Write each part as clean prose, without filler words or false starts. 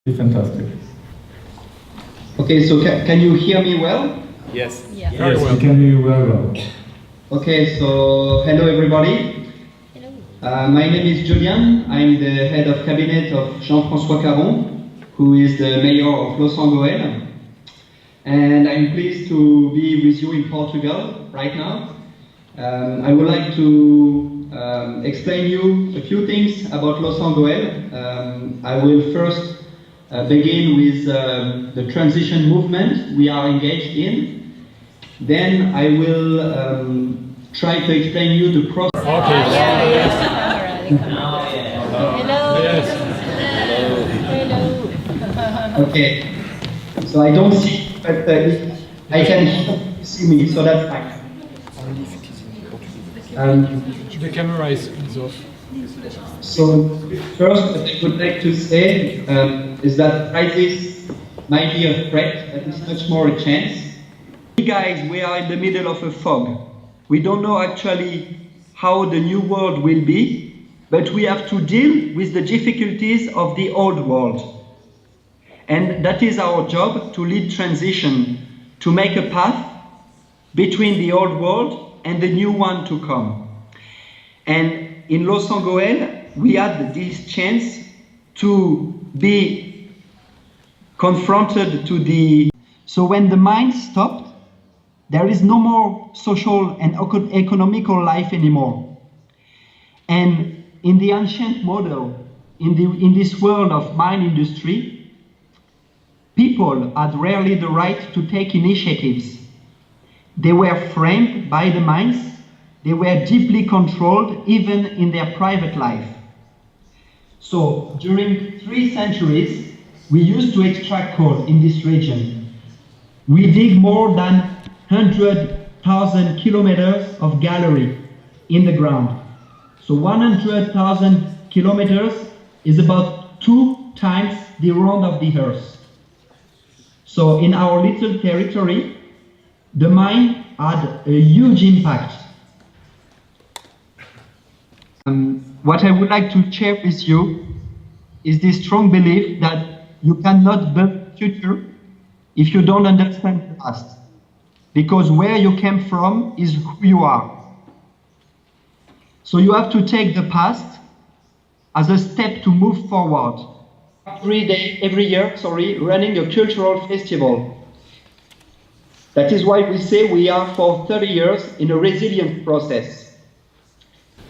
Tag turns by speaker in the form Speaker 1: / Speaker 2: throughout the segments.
Speaker 1: Fantastic.
Speaker 2: Okay, so can you hear me well?
Speaker 3: Yes.
Speaker 4: Yeah.
Speaker 1: Yes, we can hear you very well.
Speaker 2: Okay, so hello everybody.
Speaker 4: Hello.
Speaker 2: My name is Julian. I'm the head of cabinet of Jean-François Caron, who is the mayor of Los Angeles. And I'm pleased to be with you in Portugal right now. I would like to explain you a few things about Los Angeles. I will first begin with the transition movement we are engaged in. Then I will try to explain you the process.
Speaker 4: Hello.
Speaker 1: Yes.
Speaker 4: Hello.
Speaker 2: Okay, so I don't see, but I can see me, so that's fine.
Speaker 1: The camera is off.
Speaker 2: So first, what I would like to say is that crisis might be a threat, but it's much more a chance. Guys, we are in the middle of a fog. We don't know actually how the new world will be, but we have to deal with the difficulties of the old world. And that is our job, to lead transition, to make a path between the old world and the new one to come. And in Los Angeles, we had this chance to be confronted to the... So when the mine stopped, there is no more social and economical life anymore. And in the ancient model, in this world of mine industry, people had rarely the right to take initiatives. They were framed by the mines. They were deeply controlled even in their private life. So during 3 centuries, we used to extract coal in this region. We dig more than 100,000 kilometers of gallery in the ground. So 100,000 kilometers is about 2 times the round of the Earth. So in our little territory, the mine had a huge impact. What I would like to share with you is this strong belief that you cannot build the future if you don't understand the past. Because where you came from is who you are. So you have to take the past as a step to move forward. Every year, running a cultural festival. That is why we say we are for 30 years in a resilient process.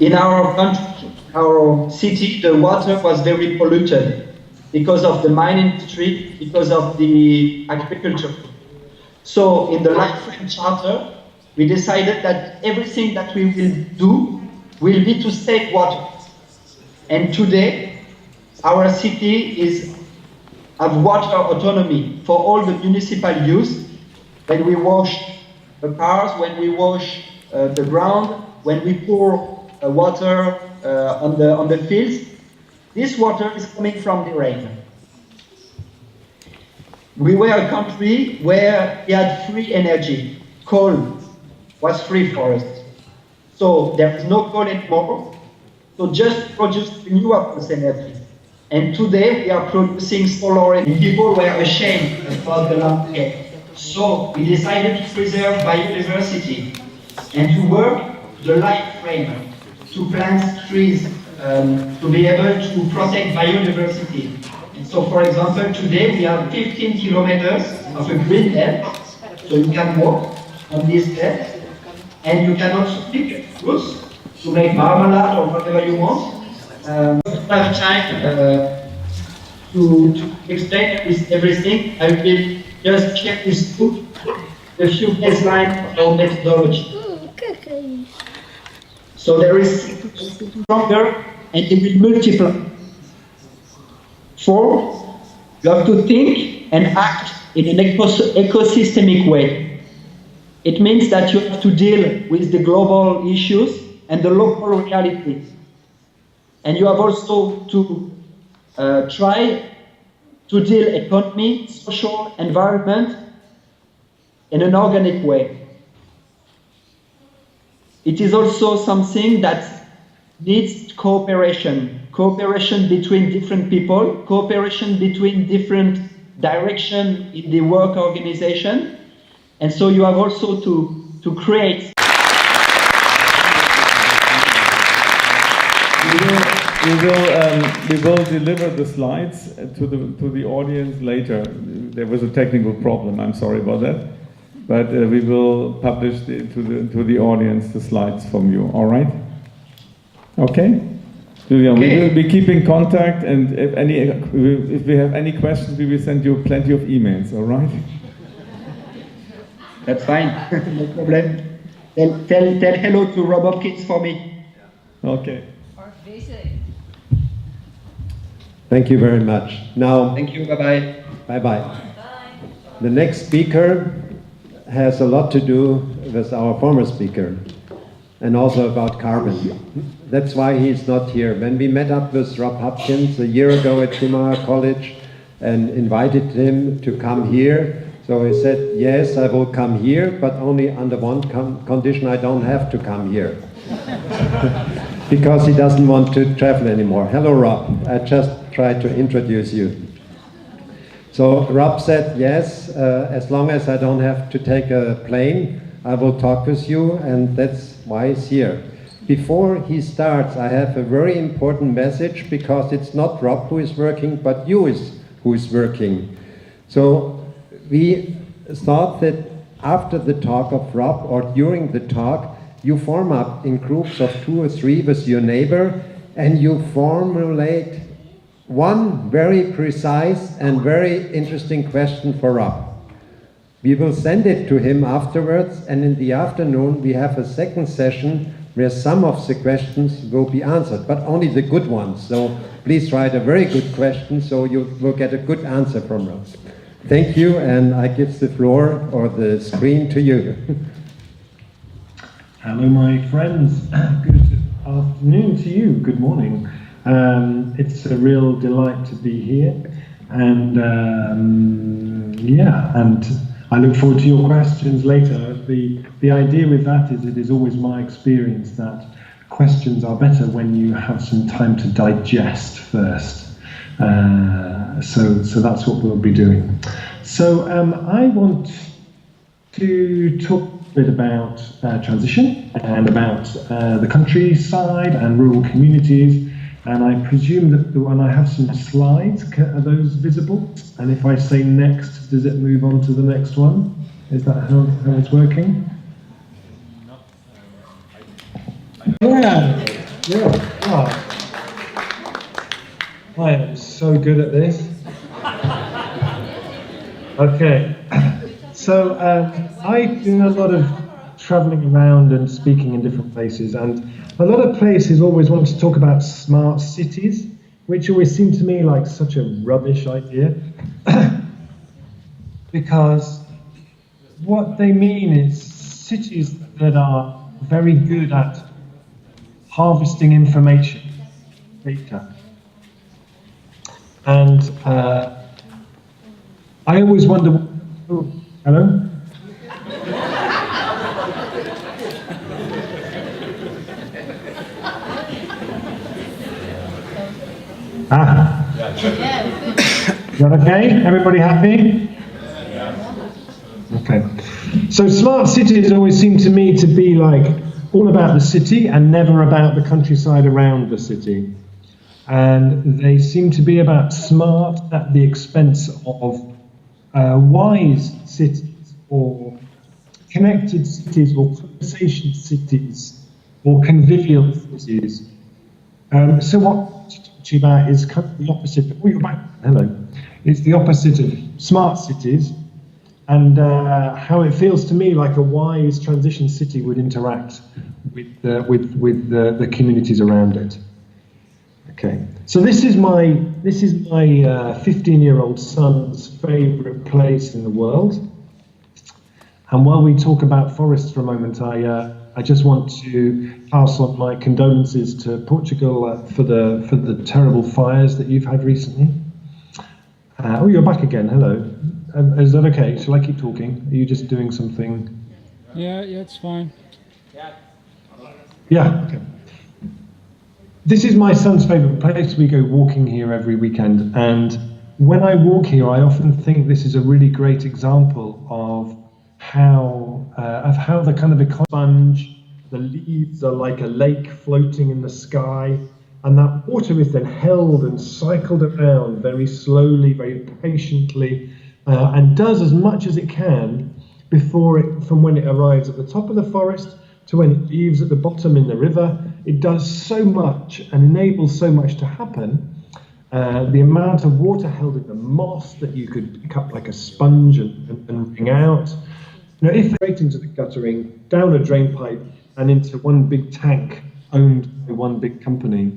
Speaker 2: In our country, our city, the water was very polluted because of the mine industry, because of the agriculture. So in the Life Frame Charter, we decided that everything that we will do will be to save water. And today, our city have water autonomy for all the municipal use. When we wash the cars, when we wash the ground, when we pour water on the fields, this water is coming from the rain. We were a country where we had free energy. Coal was free for us. So there is no coal anymore. So just produce renewable energy. And today we are producing solar energy. People were ashamed about the landscape. So we decided to preserve biodiversity and to work the life frame, to plant trees, to be able to protect biodiversity. And so, for example, today we have 15 kilometers of a green belt, so you can walk on this belt, and you can also pick fruits to make marmalade or whatever you want. I don't have time to explain this everything. I will just share with you a few baselines of our methodology. So there is stronger and it will multiply. 4, you have to think and act in an ecosystemic way. It means that you have to deal with the global issues and the local realities. And you have also to try to deal economy, social, environment in an organic way. It is also something that needs cooperation. Cooperation between different people, cooperation between different directions in the work organization. And so you have also to create.
Speaker 1: We will deliver the slides to the audience later. There was a technical problem. I'm sorry about that, but we will publish to the audience the slides from you. All right? Okay. Julian, we will be keeping contact, and if we have any questions, we will send you plenty of emails. All right?
Speaker 2: That's fine. No problem. Tell hello to Rob Hopkins for me.
Speaker 1: Okay.
Speaker 3: Thank you very much. Now,
Speaker 2: thank you. Bye-bye.
Speaker 3: Bye-bye. The next speaker has a lot to do with our former speaker and also about carbon. That's why he's not here. When we met up with Rob Hopkins a year ago at Schumacher College and invited him to come here, so he said, yes, I will come here, but only under one condition: I don't have to come here. Because he doesn't want to travel anymore. Hello, Rob. I just tried to introduce you. So Rob said, yes, as long as I don't have to take a plane, I will talk with you, and that's why he's here. Before he starts, I have a very important message, because it's not Rob who is working, but you who is working. So we thought that after the talk of Rob, or during the talk, you form up in groups of 2 or 3 with your neighbor, and you formulate one very precise and very interesting question for Rob. We will send it to him afterwards, and in the afternoon we have a second session where some of the questions will be answered, but only the good ones. So please write a very good question, so you will get a good answer from Rob. Thank you, and I give the floor or the screen to you.
Speaker 5: Hello, my friends. Good afternoon to you. Good morning. It's a real delight to be here, and and I look forward to your questions later. The idea with that is, it is always my experience that questions are better when you have some time to digest first. So that's what we'll be doing. So I want to talk bit about transition and about the countryside and rural communities, and I presume that when I have some slides, are those visible? And if I say next, does it move on to the next one? Is that how it's working? Yeah. Oh. I am so good at this. Okay. So I do a lot of travelling around and speaking in different places, and a lot of places always want to talk about smart cities, which always seem to me like such a rubbish idea, because what they mean is cities that are very good at harvesting information, data, and I always wonder. Oh, hello? Is that okay? Everybody happy? Okay. So smart cities always seem to me to be like all about the city and never about the countryside around the city. And they seem to be about smart at the expense of wise cities, or connected cities, or conversation cities, or convivial cities. So what I want to talk to you about is kind of the opposite. Oh, you're back. Hello. It's the opposite of smart cities, and how it feels to me like a wise transition city would interact with the communities around it. Okay. So this is my 15-year-old son's favourite place in the world. And while we talk about forests for a moment, I just want to pass on my condolences to Portugal for the terrible fires that you've had recently. Oh, you're back again. Hello. Is that okay? Shall I keep talking? Are you just doing something?
Speaker 1: Yeah, it's fine.
Speaker 5: Yeah. Okay. This is my son's favourite place. We go walking here every weekend, and when I walk here, I often think this is a really great example of how the kind of sponge, the leaves are like a lake floating in the sky, and that water is then held and cycled around very slowly, very patiently, and does as much as it can from when it arrives at the top of the forest to when it leaves at the bottom in the river. It does so much and enables so much to happen. The amount of water held in the moss that you could pick up like a sponge and wring out. If straight into the guttering, down a drain pipe, and into one big tank owned by one big company.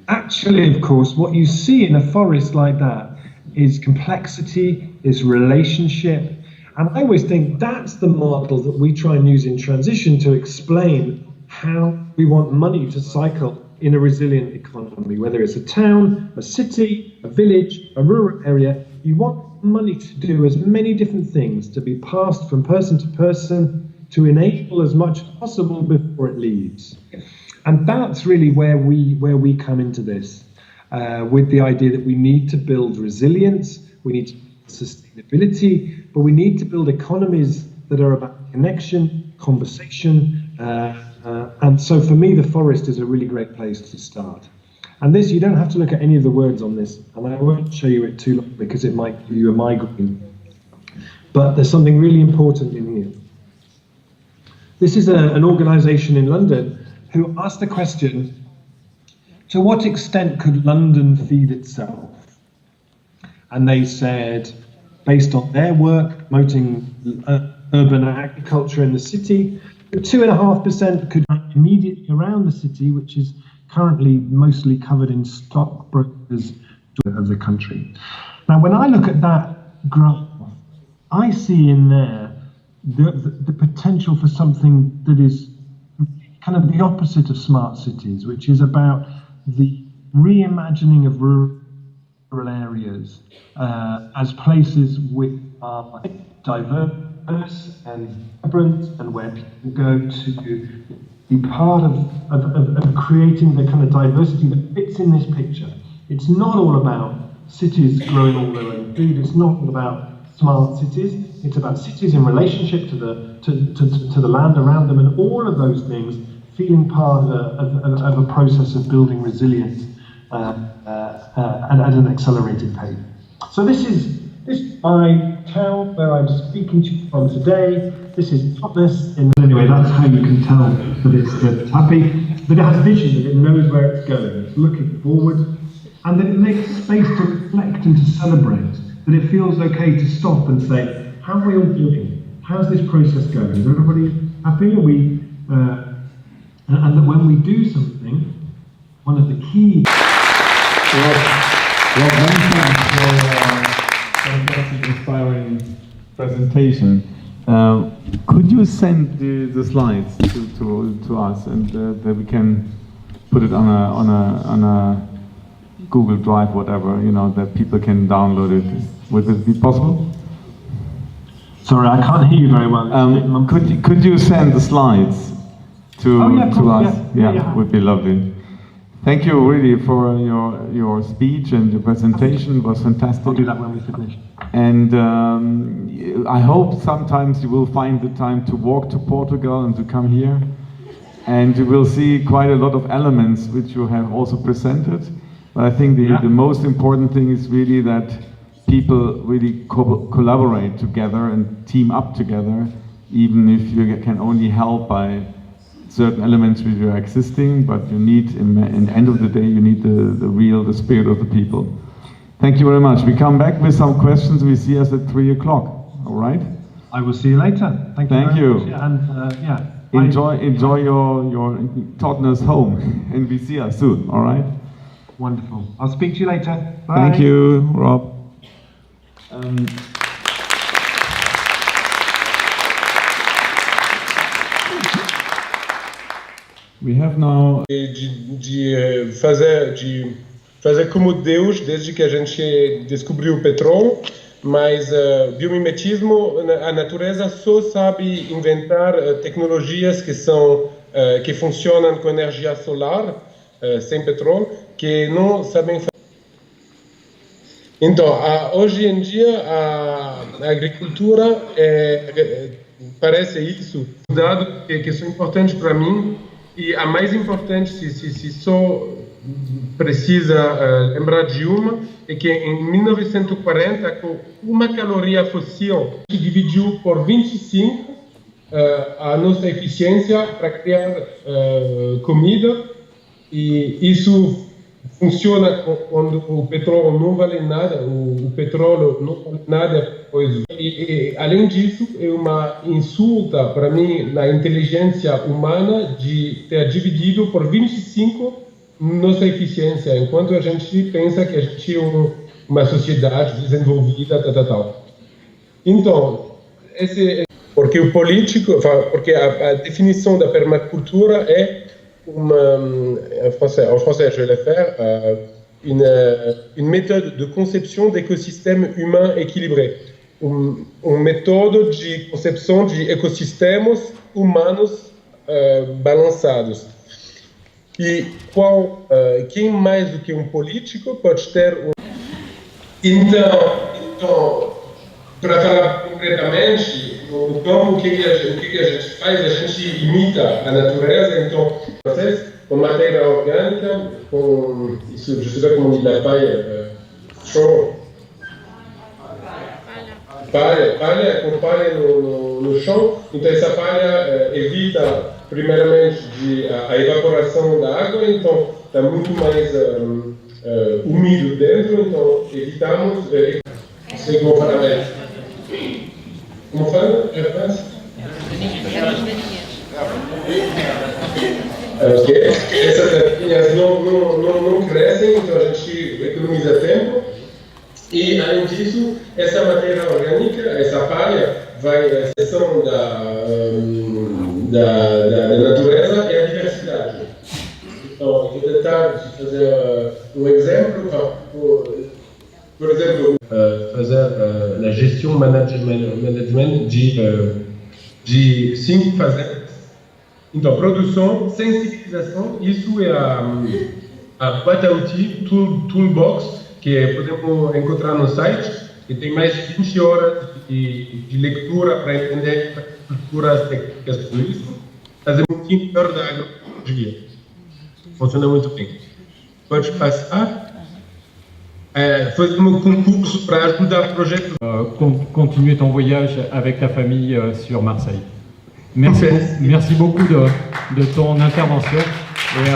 Speaker 5: Actually, of course, what you see in a forest like that is complexity, is relationship, and I always think that's the model that we try and use in transition to explain how we want money to cycle in a resilient economy, whether it's a town, a city, a village, a rural area. You want money to do as many different things, to be passed from person to person, to enable as much as possible before it leaves. And that's really where we come into this, with the idea that we need to build resilience, we need to build sustainability, but we need to build economies that are about connection, conversation, and so for me, the forest is a really great place to start. And this, you don't have to look at any of the words on this, and I won't show you it too long because it might give you a migraine. But there's something really important in here. This is an organisation in London who asked the question, to what extent could London feed itself? And they said, based on their work promoting urban agriculture in the city, 2.5% could be immediately around the city, which is currently mostly covered in stockbrokers of the country. Now, when I look at that graph, I see in there the potential for something that is kind of the opposite of smart cities, which is about the reimagining of rural areas as places which are diverse and vibrant, and where people go to be part of creating the kind of diversity that fits in this picture. It's not all about cities growing all their own food. It's not all about smart cities. It's about cities in relationship to the land around them, and all of those things feeling part of a process of building resilience at an accelerated pace. So this is my town where I'm speaking to you from today. This is Hopkins. Anyway, that's how you can tell that it's happy, but it has vision, that it knows where it's going. It's looking forward, and that it makes space to reflect and to celebrate. That it feels okay to stop and say, how are we all doing? How's this process going? Is everybody happy? Are we? And that when we do something, one of the key.
Speaker 1: Well, many thanks for fantastic, inspiring presentation. Could you send the slides to us, and that we can put it on a Google Drive, whatever, that people can download it. Would it be possible?
Speaker 5: Sorry, I can't hear you very well.
Speaker 1: Could you send the slides to us? Yeah, would be lovely. Thank you really for your speech and your presentation. It was fantastic.
Speaker 5: I'll do that when we finish.
Speaker 1: And I hope sometimes you will find the time to walk to Portugal and to come here. And you will see quite a lot of elements which you have also presented. But I think the most important thing is really that people really collaborate together and team up together, even if you can only help by certain elements which are existing, but you need, in the end of the day, you need the spirit of the people. Thank you very much. We come back with some questions. We see us at 3 o'clock. All right?
Speaker 5: I will see you later. Thank you.
Speaker 1: Thank you.
Speaker 5: Much. And
Speaker 1: enjoy your Tottenham's home, and we see us soon. All right?
Speaker 5: Wonderful. I'll speak to you later. Bye.
Speaker 1: Thank you, Rob. We have now
Speaker 6: de fazer como Deus desde que a gente descobriu o petróleo, mas biomimetismo, a natureza só sabe inventar tecnologias que são que funcionam com energia solar, sem petróleo, que não sabem fazer. Então, hoje em dia, a agricultura parece isso, dados que são importantes para mim, e a mais importante, se só precisa lembrar de uma, é que em 1940, com uma caloria fóssil, que dividiu por 25 a nossa eficiência para criar comida, e isso funciona quando o petróleo não vale nada, o petróleo não vale nada, pois. E além disso, é uma insulta para mim na inteligência humana de ter dividido por 25 nossa eficiência, enquanto a gente pensa que a gente é uma sociedade desenvolvida, tal. Então, porque o político, porque a definição da permacultura é en français je vais le faire, une méthode de conception d'écosystèmes humains équilibrés. Méthode de concepção de ecossistemas humanos balançados. E quem mais do que político pode ter Então, para falar concretamente, no campo, o que a gente faz? A gente imita a natureza, então, com matéria orgânica, com isso, je sais pas comment on dit la paille, chão, palha, com palha no chão, então essa palha evita, primeiramente, a evaporação da água, então está muito mais úmido dentro, então evitamos, sei como falar, como fala? Essas terrinhas não crescem, então a gente economiza tempo. E, além disso, essa matéria orgânica, essa palha, vai à seção da natureza e a diversidade. Então, vou tentar fazer um exemplo. Por exemplo, fazer a gestão management de 5 fazendas. Então, produção, sensibilização, isso é a boîte à outils, toolbox, que podemos encontrar no site, que tem mais de 20 horas de leitura para entender culturas técnicas, tudo isso. Fazemos um time melhor da agroecologia. Funciona muito bem. Pode passar. Faisons un concurso pour ajouter un projet.
Speaker 7: Continuer ton voyage avec ta famille sur Marseille. Merci beaucoup de ton intervention. Et